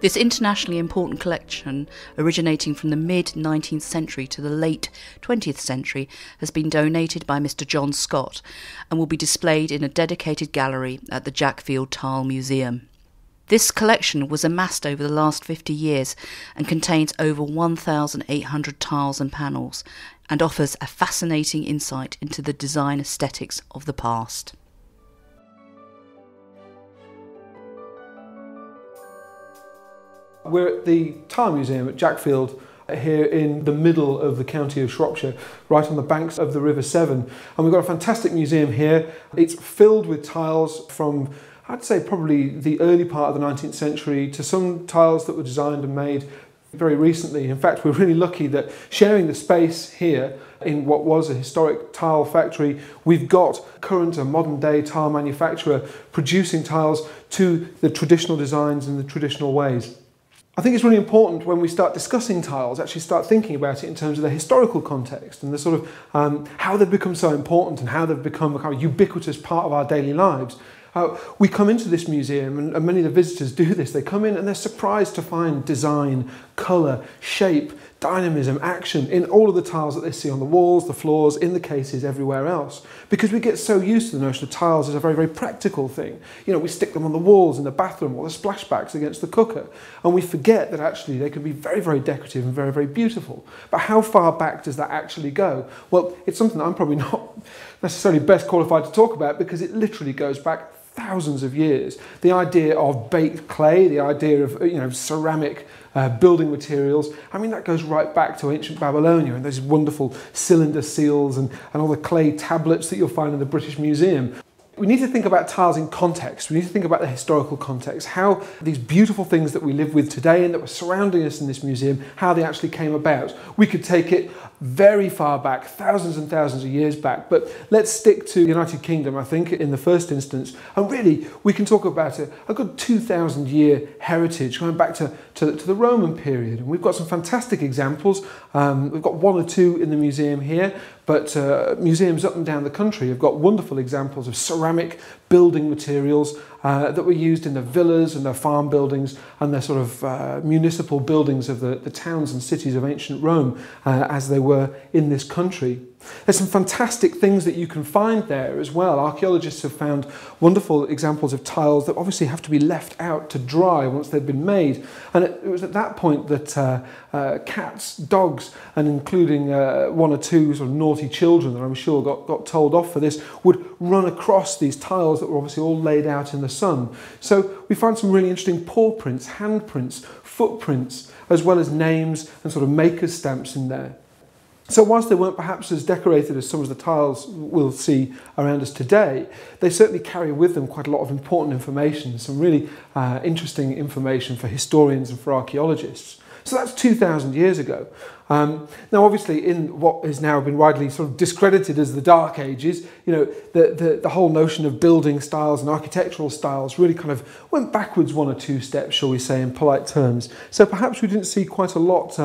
This internationally important collection, originating from the mid-19th century to the late 20th century, has been donated by Mr. John Scott and will be displayed in a dedicated gallery at the Jackfield Tile Museum. This collection was amassed over the last 50 years and contains over 1,800 tiles and panels, and offers a fascinating insight into the design aesthetics of the past. We're at the Tile Museum at Jackfield here in the middle of the county of Shropshire, right on the banks of the River Severn. And we've got a fantastic museum here. It's filled with tiles from, I'd say, probably the early part of the 19th century to some tiles that were designed and made very recently. In fact, we're really lucky that sharing the space here in what was a historic tile factory, we've got current and modern day tile manufacturer producing tiles to the traditional designs and the traditional ways. I think it's really important when we start discussing tiles, actually start thinking about it in terms of the historical context and the sort of how they've become so important and how they've become a kind of ubiquitous part of our daily lives. We come into this museum, and many of the visitors do this, they come in and they're surprised to find design, colour, shape, dynamism, action in all of the tiles that they see on the walls, the floors, in the cases, everywhere else. Because we get so used to the notion of tiles as a very, very practical thing. You know, we stick them on the walls in the bathroom or the splashbacks against the cooker, and we forget that actually they can be very, very decorative and very, very beautiful. But how far back does that actually go? Well, it's something that I'm probably not necessarily best qualified to talk about, because it literally goes back thousands of years. The idea of baked clay, the idea of ceramic building materials, I mean, that goes right back to ancient Babylonia and those wonderful cylinder seals and all the clay tablets that you'll find in the British Museum. We need to think about tiles in context. We need to think about the historical context, how these beautiful things that we live with today and that were surrounding us in this museum, how they actually came about. We could take it very far back, thousands and thousands of years back, but let's stick to the United Kingdom, I think, in the first instance. And really, we can talk about a good 2,000-year heritage going back to the Roman period. And we've got some fantastic examples. We've got one or two in the museum here, but museums up and down the country have got wonderful examples of ceramic building materials that were used in the villas and the farm buildings and the sort of municipal buildings of the towns and cities of ancient Rome as they were in this country. There's some fantastic things that you can find there as well. Archaeologists have found wonderful examples of tiles that obviously have to be left out to dry once they've been made. And it was at that point that cats, dogs, and including one or two sort of naughty children that I'm sure got told off for this, would run across these tiles that were obviously all laid out in the sun. So we find some really interesting paw prints, handprints, footprints, as well as names and sort of maker's stamps in there. So whilst they weren't perhaps as decorated as some of the tiles we'll see around us today, they certainly carry with them quite a lot of important information, some really interesting information for historians and for archaeologists. So that's 2,000 years ago. Now, obviously, in what has now been widely sort of discredited as the Dark Ages, you know, the whole notion of building styles and architectural styles really kind of went backwards one or two steps, shall we say, in polite terms. So perhaps we didn't see quite a lot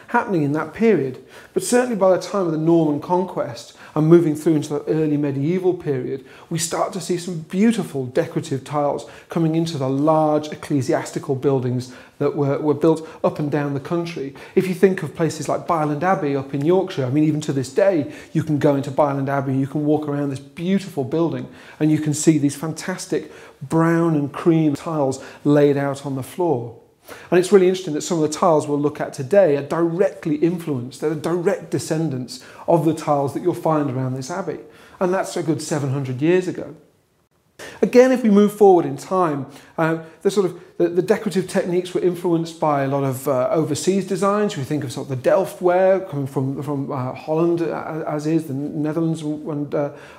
happening in that period. But certainly by the time of the Norman conquest and moving through into the early medieval period, we start to see some beautiful decorative tiles coming into the large ecclesiastical buildings that were built up and down the country. If you think of places like Byland Abbey up in Yorkshire, I mean, even to this day, you can go into Byland Abbey, you can walk around this beautiful building and you can see these fantastic brown and cream tiles laid out on the floor. And it's really interesting that some of the tiles we'll look at today are directly influenced, they're direct descendants of the tiles that you'll find around this abbey. And that's a good 700 years ago. Again, if we move forward in time, the decorative techniques were influenced by a lot of overseas designs. We think of sort of the Delft ware coming from Holland, as is the Netherlands and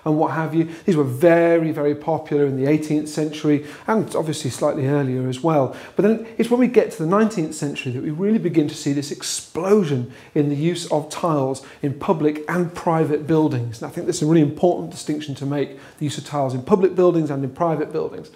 what have you. These were very, very popular in the 18th century and obviously slightly earlier as well. But then it's when we get to the 19th century that we really begin to see this explosion in the use of tiles in public and private buildings. And I think that's a really important distinction to make, the use of tiles in public buildings and in private buildings.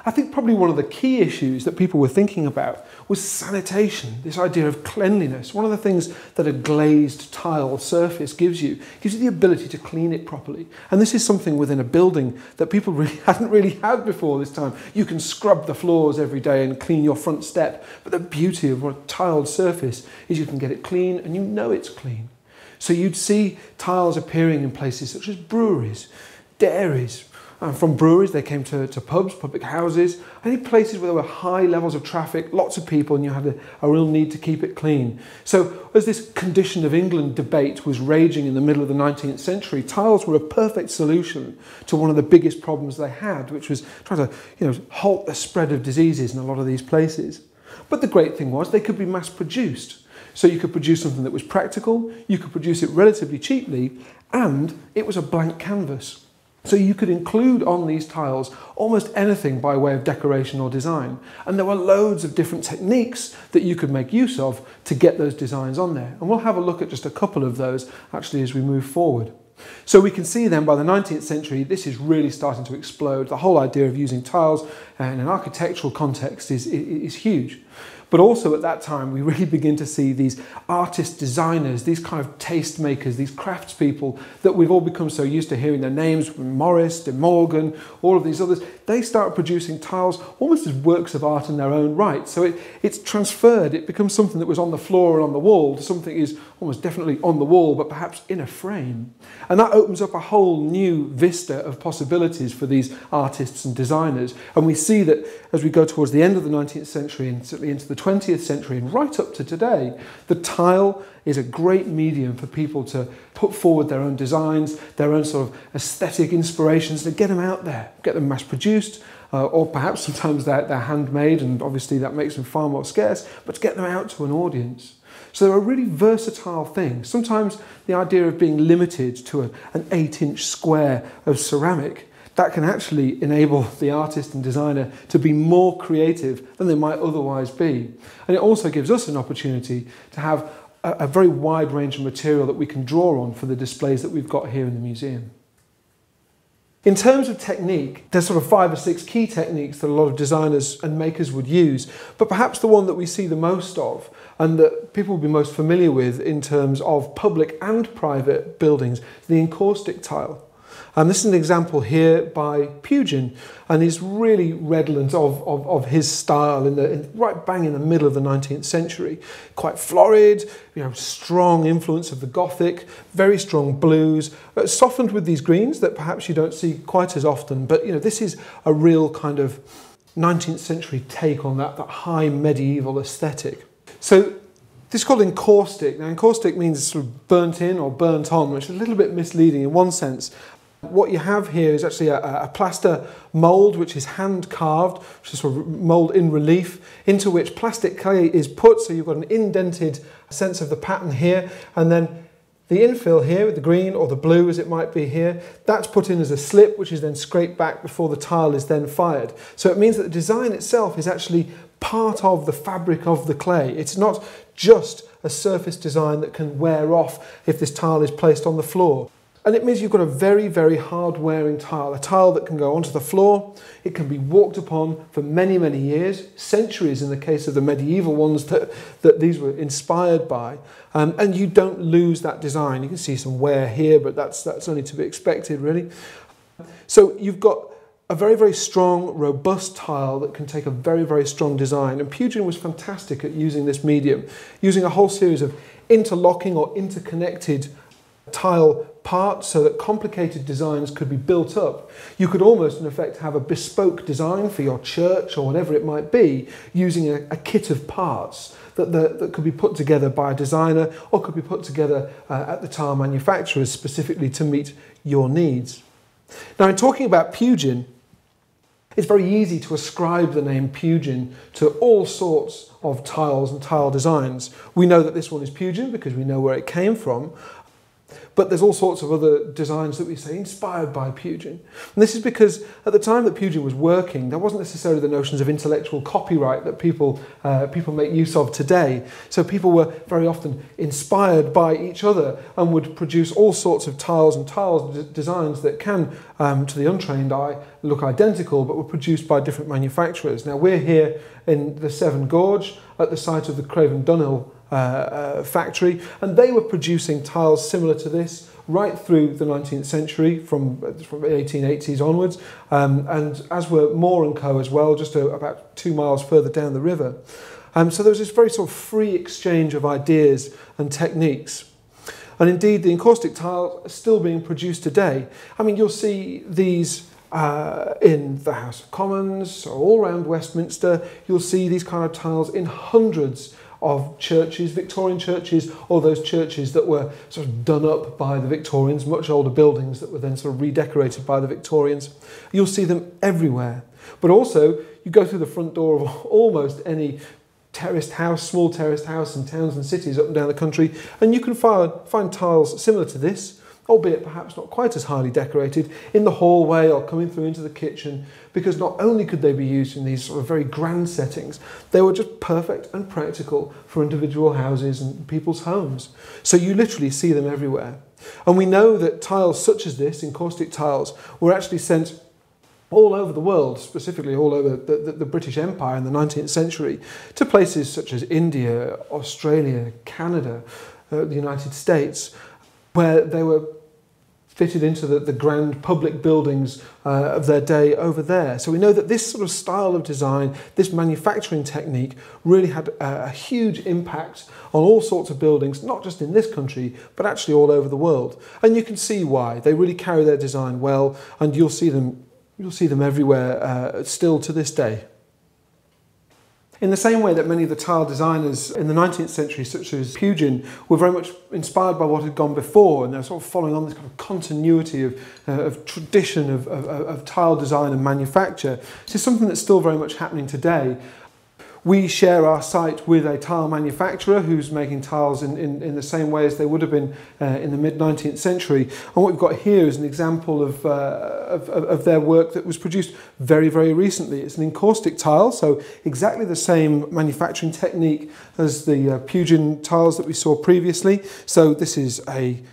I think probably one of the key issues that people were thinking about was sanitation, this idea of cleanliness. One of the things that a glazed tile surface gives you the ability to clean it properly. And this is something within a building that people really hadn't really had before this time. You can scrub the floors every day and clean your front step, but the beauty of a tiled surface is you can get it clean and you know it's clean. So you'd see tiles appearing in places such as breweries, dairies. From breweries, they came to pubs, public houses, any places where there were high levels of traffic, lots of people, and you had a real need to keep it clean. So as this condition of England debate was raging in the middle of the 19th century, tiles were a perfect solution to one of the biggest problems they had, which was trying to halt the spread of diseases in a lot of these places. But the great thing was they could be mass produced. So you could produce something that was practical, you could produce it relatively cheaply, and it was a blank canvas. So you could include on these tiles almost anything by way of decoration or design. And there were loads of different techniques that you could make use of to get those designs on there. And we'll have a look at just a couple of those actually as we move forward. So we can see then by the 19th century, this is really starting to explode. The whole idea of using tiles in an architectural context is huge. But also at that time, we really begin to see these artist designers, these kind of taste makers, these craftspeople that we've all become so used to hearing their names, Morris, De Morgan, all of these others. They start producing tiles almost as works of art in their own right. So it's transferred, it becomes something that was on the floor and on the wall to something that is almost definitely on the wall, but perhaps in a frame. And that opens up a whole new vista of possibilities for these artists and designers. And we see that as we go towards the end of the 19th century and certainly into the 20th century and right up to today, the tile is a great medium for people to put forward their own designs, their own sort of aesthetic inspirations, to get them out there, get them mass produced, or perhaps sometimes they're handmade, and obviously that makes them far more scarce, but to get them out to an audience. So they're a really versatile thing. Sometimes the idea of being limited to an 8-inch square of ceramic, that can actually enable the artist and designer to be more creative than they might otherwise be. And it also gives us an opportunity to have a very wide range of material that we can draw on for the displays that we've got here in the museum. In terms of technique, there's sort of 5 or 6 key techniques that a lot of designers and makers would use, but perhaps the one that we see the most of and that people will be most familiar with in terms of public and private buildings is the encaustic tile. And this is an example here by Pugin, and he's really redolent of his style right bang in the middle of the 19th century. Quite florid, strong influence of the Gothic, very strong blues, softened with these greens that perhaps you don't see quite as often. But this is a real kind of 19th century take on that high medieval aesthetic. So this is called encaustic. Now encaustic means sort of burnt in or burnt on, which is a little bit misleading in one sense. What you have here is actually a plaster mould which is hand carved, which is sort of mould in relief, into which plastic clay is put, so you've got an indented sense of the pattern here, and then the infill here with the green or the blue as it might be here, that's put in as a slip which is then scraped back before the tile is then fired. So it means that the design itself is actually part of the fabric of the clay. It's not just a surface design that can wear off if this tile is placed on the floor. And it means you've got a very, very hard-wearing tile, a tile that can go onto the floor. It can be walked upon for many, many years, centuries in the case of the medieval ones that these were inspired by. And you don't lose that design. You can see some wear here, but that's only to be expected, really. So you've got a very, very strong, robust tile that can take a very, very strong design. And Pugin was fantastic at using this medium, using a whole series of interlocking or interconnected tile parts so that complicated designs could be built up. You could almost, in effect, have a bespoke design for your church or whatever it might be, using a kit of parts that could be put together by a designer or could be put together at the tile manufacturers specifically to meet your needs. Now, in talking about Pugin, it's very easy to ascribe the name Pugin to all sorts of tiles and tile designs. We know that this one is Pugin because we know where it came from. But there's all sorts of other designs that we say inspired by Pugin. And this is because at the time that Pugin was working, there wasn't necessarily the notions of intellectual copyright that people make use of today. So people were very often inspired by each other and would produce all sorts of tiles and designs that can, to the untrained eye, look identical, but were produced by different manufacturers. Now we're here in the Severn Gorge at the site of the Craven factory, and they were producing tiles similar to this right through the 19th century from the 1880s onwards, and as were Moore & Co as well, just about 2 miles further down the river. So there was this very sort of free exchange of ideas and techniques. And indeed the encaustic tile is still being produced today. I mean, you'll see these in the House of Commons or all around Westminster. You'll see these kind of tiles in hundreds of churches, Victorian churches, or those churches that were sort of done up by the Victorians, much older buildings that were then sort of redecorated by the Victorians. You'll see them everywhere. But also, you go through the front door of almost any terraced house, small terraced house in towns and cities up and down the country, and you can find tiles similar to this, albeit perhaps not quite as highly decorated, in the hallway or coming through into the kitchen, because not only could they be used in these sort of very grand settings, they were just perfect and practical for individual houses and people's homes. So you literally see them everywhere. And we know that tiles such as this, encaustic tiles, were actually sent all over the world, specifically all over the British Empire in the 19th century, to places such as India, Australia, Canada, the United States, where they were fitted into the grand public buildings of their day over there. So we know that this sort of style of design, this manufacturing technique, really had a huge impact on all sorts of buildings, not just in this country, but actually all over the world. And you can see why. They really carry their design well, and you'll see them everywhere still to this day. In the same way that many of the tile designers in the 19th century, such as Pugin, were very much inspired by what had gone before, and they're sort of following on this kind of continuity of tradition of tile design and manufacture. This is something that's still very much happening today. We share our site with a tile manufacturer who's making tiles in the same way as they would have been in the mid-19th century. And what we've got here is an example of their work that was produced very, very recently. It's an encaustic tile, so exactly the same manufacturing technique as the Pugin tiles that we saw previously. So this is a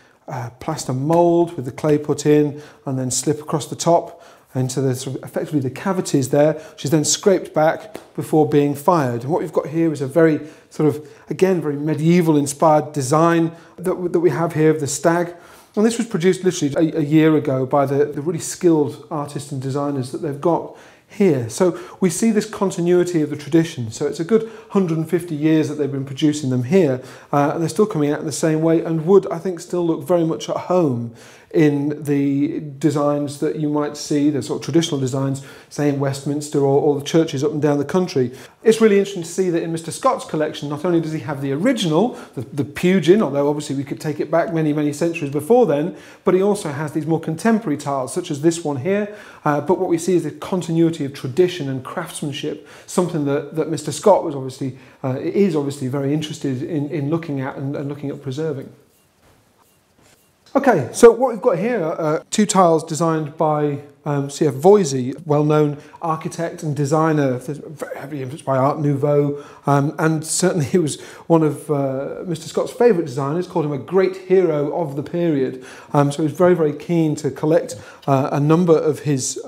plaster mould with the clay put in and then slip across the top into the sort of effectively the cavities there, which is then scraped back before being fired. And what we've got here is a very sort of, again, very medieval inspired design that we have here of the stag. And this was produced literally a year ago by the really skilled artists and designers that they've got here. So we see this continuity of the tradition. So it's a good 150 years that they've been producing them here, and they're still coming out in the same way, and would, I think, still look very much at home in the designs that you might see, the sort of traditional designs, say in Westminster or the churches up and down the country. It's really interesting to see that in Mr. Scott's collection, not only does he have the original, the Pugin, although obviously we could take it back many, many centuries before then, but he also has these more contemporary tiles, such as this one here. But what we see is the continuity of tradition and craftsmanship, something that Mr. Scott was obviously very interested in looking at and looking at preserving. Okay, so what we've got here are two tiles designed by C.F. Voysey, well-known architect and designer, very heavily influenced by Art Nouveau, and certainly he was one of Mr. Scott's favourite designers, called him a great hero of the period. So he was very, very keen to collect a number of his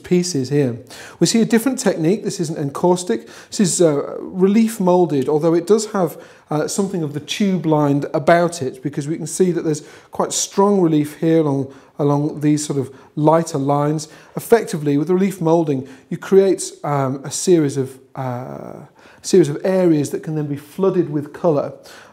pieces here. We see a different technique. This isn't encaustic. This is relief moulded, although it does have something of the tube lined about it, because we can see that there's quite strong relief here along these sort of lighter lines. Effectively, with the relief moulding, you create a series of areas that can then be flooded with colour.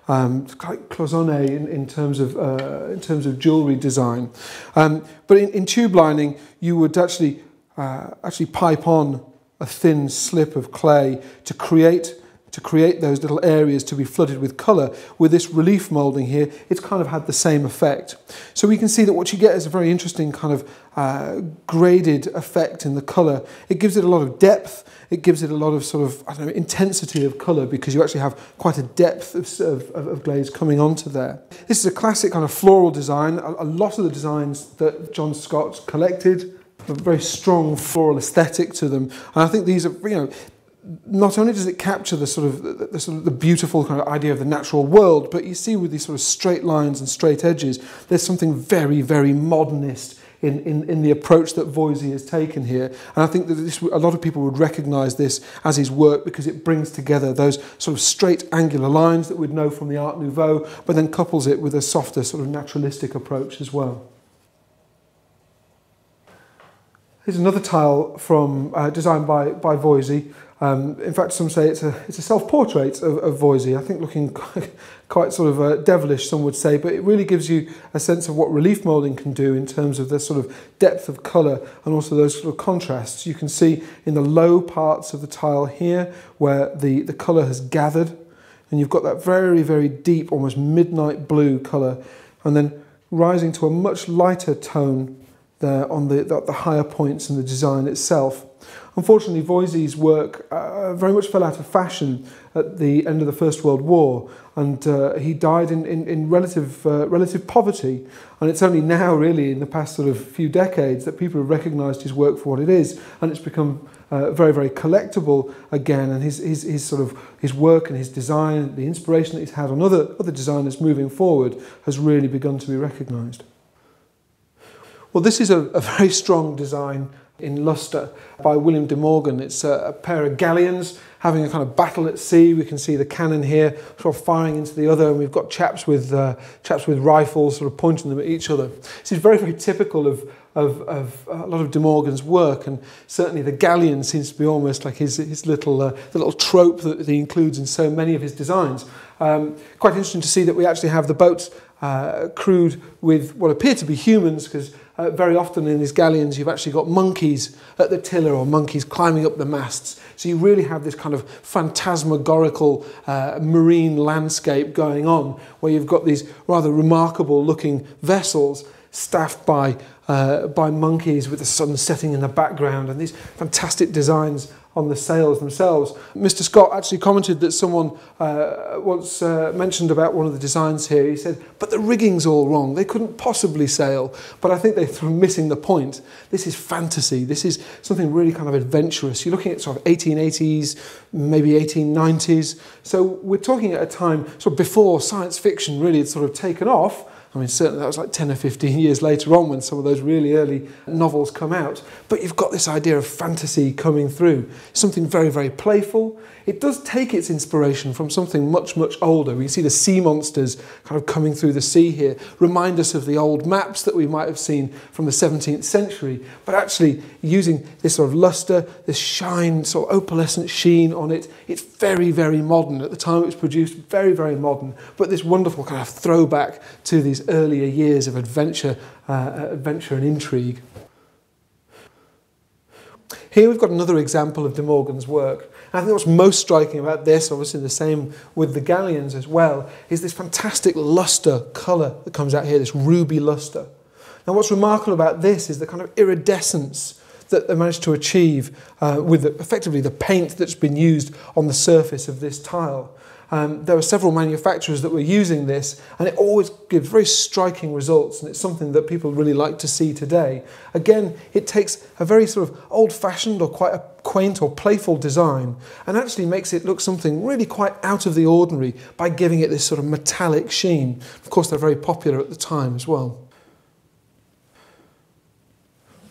It's quite cloisonné in terms of jewellery design. But in tube lining, you would actually pipe on a thin slip of clay to create to create those little areas to be flooded with colour. With this relief moulding here, it's kind of had the same effect. So we can see that what you get is a very interesting kind of graded effect in the colour. It gives it a lot of depth. It gives it a lot of sort of, I don't know, intensity of colour, because you actually have quite a depth of glaze coming onto there. This is a classic kind of floral design. A lot of the designs that John Scott collected have a very strong floral aesthetic to them. And I think these are, you know, not only does it capture the sort of the beautiful kind of idea of the natural world, but you see with these sort of straight lines and straight edges, there's something very, very modernist in the approach that Voisey has taken here. And I think that a lot of people would recognise this as his work, because it brings together those sort of straight angular lines that we'd know from the Art Nouveau, but then couples it with a softer sort of naturalistic approach as well. Here's another tile from designed by Voisey. In fact, some say it's a self-portrait of Voisey. I think looking quite sort of devilish, some would say, but it really gives you a sense of what relief moulding can do in terms of the sort of depth of colour and also those sort of contrasts. You can see in the low parts of the tile here where the colour has gathered, and you've got that very, very deep, almost midnight blue colour, and then rising to a much lighter tone there on the higher points in the design itself. Unfortunately, Voisey's work very much fell out of fashion at the end of the First World War, and he died in relative poverty. And it's only now, really, in the past sort of few decades, that people have recognised his work for what it is, and it's become very, very collectible again. And his work and his design, the inspiration that he's had on other designers moving forward, has really begun to be recognised. Well, this is a very strong design in lustre by William de Morgan. It's a pair of galleons having a kind of battle at sea. We can see the cannon here sort of firing into the other, and we've got chaps with rifles sort of pointing them at each other. This is very, very typical of a lot of de Morgan's work, and certainly the galleon seems to be almost like his little trope that he includes in so many of his designs. Quite interesting to see that we actually have the boats crewed with what appear to be humans, because very often in these galleons you've actually got monkeys at the tiller or monkeys climbing up the masts. So you really have this kind of phantasmagorical marine landscape going on, where you've got these rather remarkable looking vessels staffed by monkeys with the sun setting in the background, and these fantastic designs on the sails themselves. Mr. Scott actually commented that someone once mentioned about one of the designs here. He said, but the rigging's all wrong. They couldn't possibly sail. But I think they're missing the point. This is fantasy. This is something really kind of adventurous. You're looking at sort of 1880s, maybe 1890s. So we're talking at a time sort of before science fiction really had sort of taken off. I mean, certainly that was like 10 or 15 years later on when some of those really early novels come out. But you've got this idea of fantasy coming through, something very, very playful. It does take its inspiration from something much, much older. We see the sea monsters kind of coming through the sea here, remind us of the old maps that we might have seen from the 17th century, but actually using this sort of lustre, this shine, sort of opalescent sheen on it. It's very, very modern. At the time it was produced, very, very modern, but this wonderful kind of throwback to these earlier years of adventure and intrigue. Here we've got another example of de Morgan's work. And I think what's most striking about this, obviously the same with the galleons as well, is this fantastic lustre colour that comes out here, this ruby lustre. Now what's remarkable about this is the kind of iridescence that they managed to achieve with effectively the paint that's been used on the surface of this tile. There were several manufacturers that were using this, and it always gives very striking results, and it's something that people really like to see today. Again, it takes a very sort of old-fashioned or quite a quaint or playful design and actually makes it look something really quite out of the ordinary by giving it this sort of metallic sheen. Of course, they're very popular at the time as well.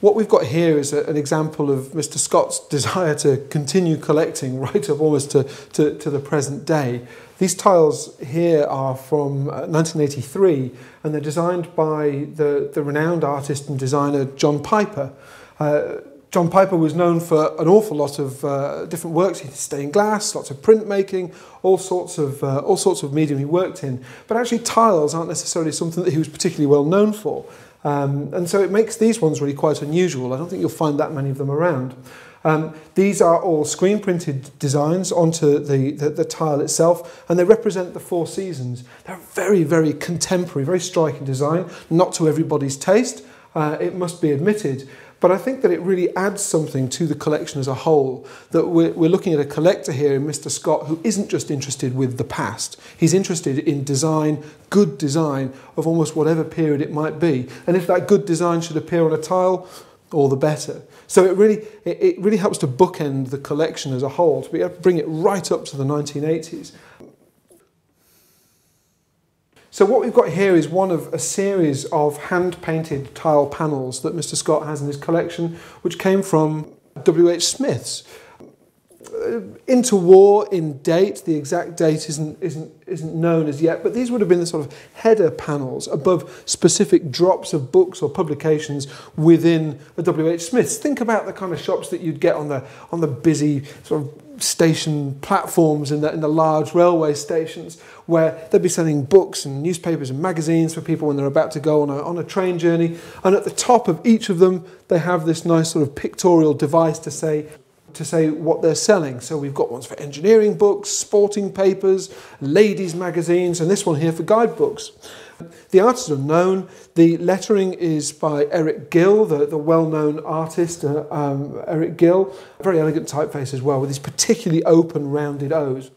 What we've got here is an example of Mr. Scott's desire to continue collecting right up almost to the present day. These tiles here are from 1983, and they're designed by the renowned artist and designer John Piper. John Piper was known for an awful lot of different works. He did stained glass, lots of printmaking, all sorts of medium he worked in. But actually tiles aren't necessarily something that he was particularly well known for. And so it makes these ones really quite unusual. I don't think you'll find that many of them around. These are all screen printed designs onto the tile itself, and they represent the 4 seasons. They're very, very contemporary, very striking design, not to everybody's taste, it must be admitted. But I think that it really adds something to the collection as a whole, that we're looking at a collector here in Mr. Scott who isn't just interested with the past. He's interested in design, good design of almost whatever period it might be. And if that good design should appear on a tile, all the better. So it really helps to bookend the collection as a whole, to be able to bring it right up to the 1980s. So what we've got here is one of a series of hand-painted tile panels that Mr. Scott has in his collection, which came from W.H. Smith's. Interwar in date, the exact date isn't known as yet, but these would have been the sort of header panels above specific drops of books or publications within a W.H. Smith's. Think about the kind of shops that you'd get on the busy sort of station platforms in the large railway stations, where they'd be selling books and newspapers and magazines for people when they're about to go on a train journey. And at the top of each of them, they have this nice sort of pictorial device to say what they're selling. So we've got ones for engineering books, sporting papers, ladies' magazines, and this one here for guidebooks. The artists are known. The lettering is by Eric Gill, the well-known artist, Eric Gill. Very elegant typeface as well, with these particularly open, rounded O's.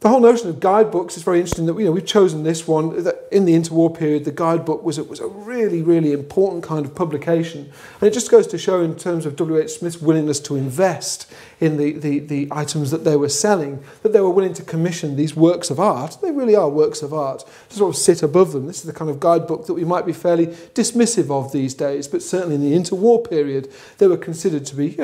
The whole notion of guidebooks is very interesting. That we've chosen this one. That in the interwar period, the guidebook was a really, really important kind of publication, and it just goes to show, in terms of W.H. Smith's willingness to invest in the items that they were selling, that they were willing to commission these works of art. They really are works of art, to sort of sit above them. This is the kind of guidebook that we might be fairly dismissive of these days, but certainly in the interwar period, they were considered to be,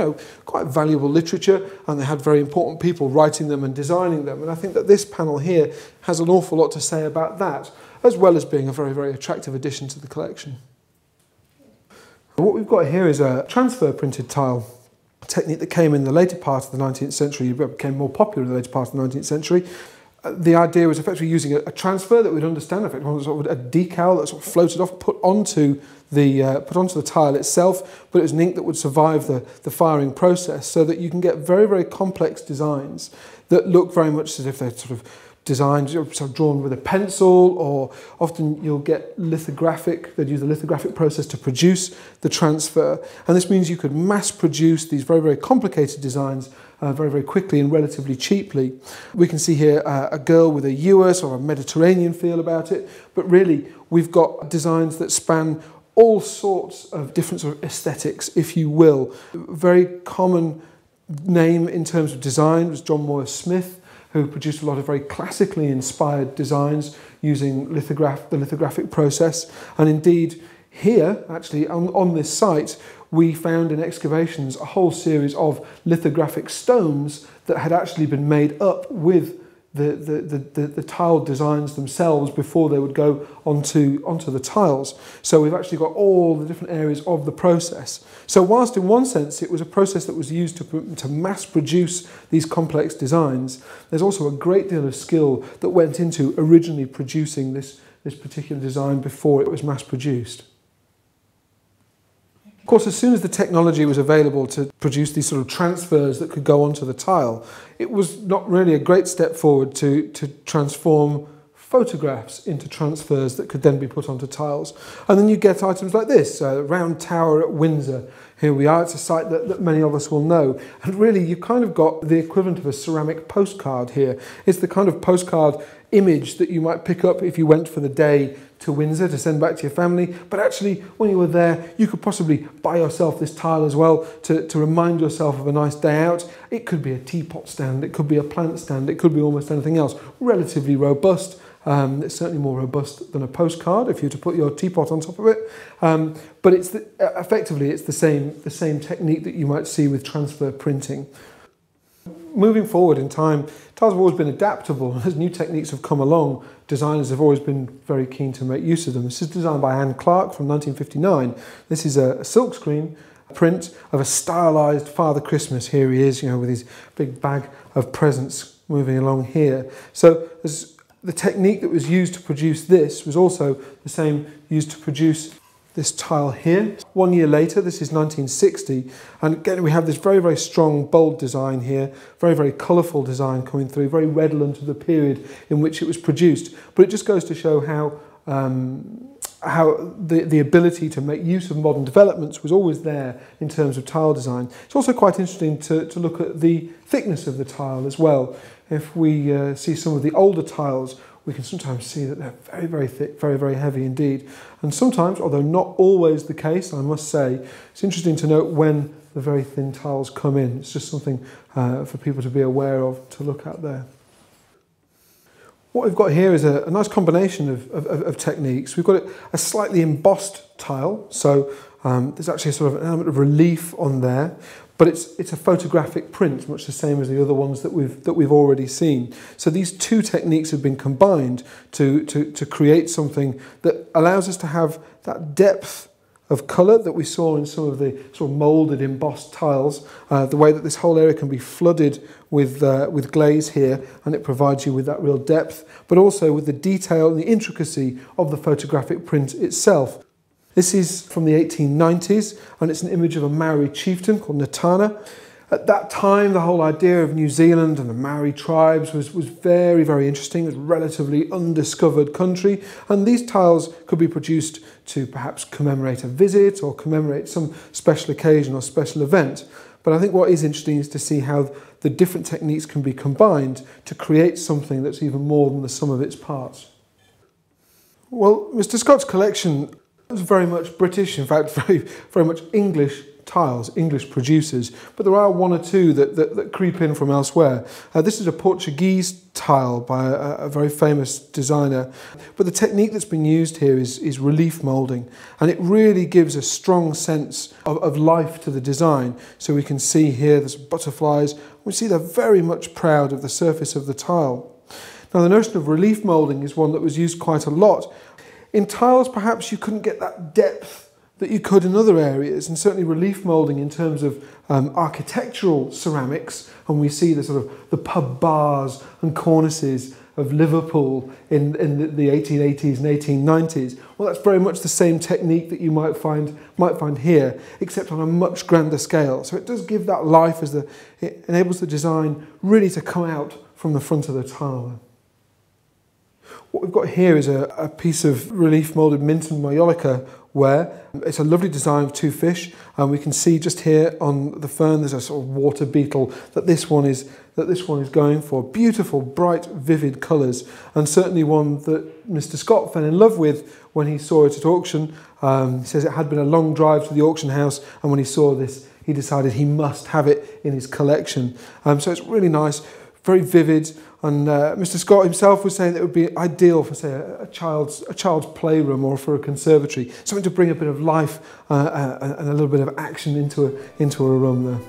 quite valuable literature, and they had very important people writing them and designing them. And I think that this panel here has an awful lot to say about that, as well as being a very, very attractive addition to the collection. What we've got here is a transfer printed tile, a technique that came in the later part of the 19th century, became more popular in the later part of the 19th century. The idea was effectively using a transfer that we'd understand, effectively sort of a decal that sort of floated off, put onto the tile itself, but it was an ink that would survive the firing process, so that you can get very, very complex designs that look very much as if they're sort of designed, sort of drawn with a pencil, or often you'll get lithographic. They'd use the lithographic process to produce the transfer, and this means you could mass produce these very, very complicated designs very, very quickly and relatively cheaply. We can see here a girl with a ewer, sort of a Mediterranean feel about it, but really we've got designs that span all sorts of different sort of aesthetics, if you will. Very common name in terms of design was John Moore Smith, who produced a lot of very classically inspired designs using the lithographic process. And indeed, here, actually, on this site, we found in excavations a whole series of lithographic stones that had actually been made up with the tile designs themselves before they would go onto the tiles. So we've actually got all the different areas of the process. So whilst in one sense it was a process that was used to mass produce these complex designs, there's also a great deal of skill that went into originally producing this particular design before it was mass produced. Of course, as soon as the technology was available to produce these sort of transfers that could go onto the tile, it was not really a great step forward to transform photographs into transfers that could then be put onto tiles. And then you get items like this, Round Tower at Windsor. Here we are, it's a site that many of us will know. And really, you kind of got the equivalent of a ceramic postcard here. It's the kind of postcard image that you might pick up if you went for the day to Windsor to send back to your family, but actually when you were there you could possibly buy yourself this tile as well to remind yourself of a nice day out. It could be a teapot stand, it could be a plant stand, it could be almost anything else. Relatively robust. It's certainly more robust than a postcard if you were to put your teapot on top of it, but effectively it's the same technique that you might see with transfer printing. Moving forward in time, tiles have always been adaptable. As new techniques have come along, designers have always been very keen to make use of them. This is designed by Anne Clark from 1959. This is a silkscreen print of a stylised Father Christmas. Here he is, with his big bag of presents moving along here. So the technique that was used to produce this was also the same used to produce this tile here. 1 year later, this is 1960, and again we have this very, very strong, bold design here, very, very colourful design coming through, very redolent of the period in which it was produced. But it just goes to show how the ability to make use of modern developments was always there in terms of tile design. It's also quite interesting to look at the thickness of the tile as well. If we see some of the older tiles, we can sometimes see that they're very, very thick, very, very heavy indeed. And sometimes, although not always the case, I must say, it's interesting to note when the very thin tiles come in. It's just something for people to be aware of, to look at there. What we've got here is a nice combination of techniques. We've got a slightly embossed tile, so there's actually a sort of an element of relief on there, but it's a photographic print, much the same as the other ones that we've already seen. So these two techniques have been combined to create something that allows us to have that depth of colour that we saw in some of the sort of moulded embossed tiles, the way that this whole area can be flooded with glaze here, and it provides you with that real depth, but also with the detail and the intricacy of the photographic print itself. This is from the 1890s, and it's an image of a Maori chieftain called Natana. At that time, the whole idea of New Zealand and the Maori tribes was very, very interesting. It was a relatively undiscovered country, and these tiles could be produced to perhaps commemorate a visit or commemorate some special occasion or special event. But I think what is interesting is to see how the different techniques can be combined to create something that's even more than the sum of its parts. Well, Mr. Scott's collection was very much British, in fact, very, very much English tiles, English producers, but there are one or two that creep in from elsewhere. This is a Portuguese tile by a very famous designer, but the technique that's been used here is relief moulding, and it really gives a strong sense of life to the design. So we can see here there's butterflies. We see they're very much proud of the surface of the tile. Now, the notion of relief moulding is one that was used quite a lot. In tiles, perhaps you couldn't get that depth that you could in other areas, and certainly relief moulding in terms of architectural ceramics, and we see the sort of the pub bars and cornices of Liverpool in the 1880s and 1890s. Well, that's very much the same technique that you might find here, except on a much grander scale. So it does give that life as it enables the design really to come out from the front of the tile. What we've got here is a piece of relief moulded mint and Mallorca ware. It's a lovely design of two fish, and we can see just here on the fern there's a sort of water beetle that this one is going for. Beautiful, bright, vivid colours, and certainly one that Mr. Scott fell in love with when he saw it at auction. He says it had been a long drive to the auction house, and when he saw this, he decided he must have it in his collection. So it's really nice, very vivid. And Mr. Scott himself was saying that it would be ideal for, say, a child's playroom or for a conservatory, something to bring a bit of life and a little bit of action into a room there.